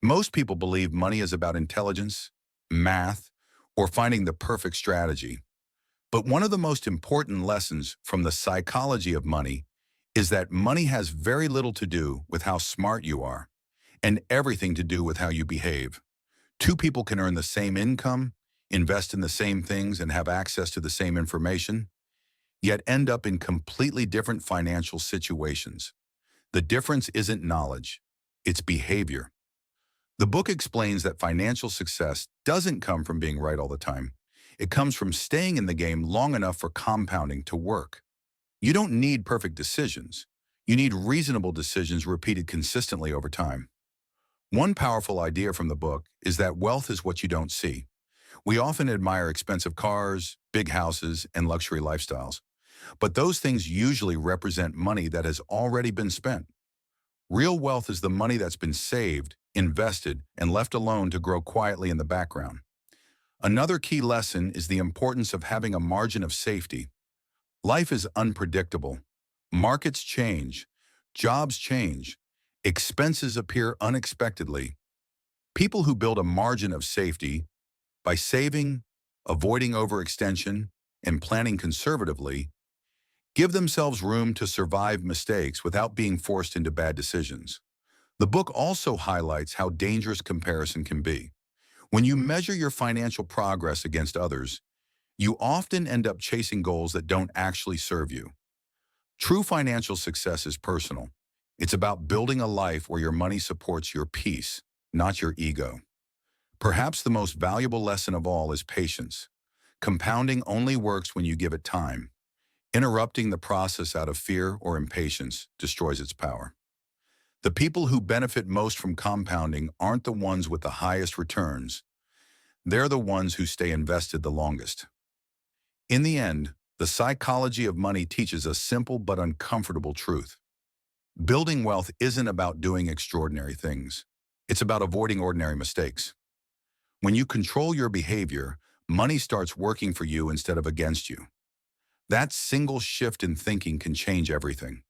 Most people believe money is about intelligence, math, or finding the perfect strategy. But one of the most important lessons from the psychology of money is that money has very little to do with how smart you are and everything to do with how you behave. Two people can earn the same income, invest in the same things, and have access to the same information, yet end up in completely different financial situations. The difference isn't knowledge, it's behavior. The book explains that financial success doesn't come from being right all the time. It comes from staying in the game long enough for compounding to work. You don't need perfect decisions. You need reasonable decisions repeated consistently over time. One powerful idea from the book is that wealth is what you don't see. We often admire expensive cars, big houses, and luxury lifestyles, but those things usually represent money that has already been spent. Real wealth is the money that's been saved, invested, and left alone to grow quietly in the background. Another key lesson is the importance of having a margin of safety. Life is unpredictable. Markets change. Jobs change. Expenses appear unexpectedly. People who build a margin of safety by saving, avoiding overextension, and planning conservatively give themselves room to survive mistakes without being forced into bad decisions. The book also highlights how dangerous comparison can be. When you measure your financial progress against others, you often end up chasing goals that don't actually serve you. True financial success is personal. It's about building a life where your money supports your peace, not your ego. Perhaps the most valuable lesson of all is patience. Compounding only works when you give it time. Interrupting the process out of fear or impatience destroys its power. The people who benefit most from compounding aren't the ones with the highest returns. They're the ones who stay invested the longest. In the end, the psychology of money teaches a simple but uncomfortable truth. Building wealth isn't about doing extraordinary things. It's about avoiding ordinary mistakes. When you control your behavior, money starts working for you instead of against you. That single shift in thinking can change everything.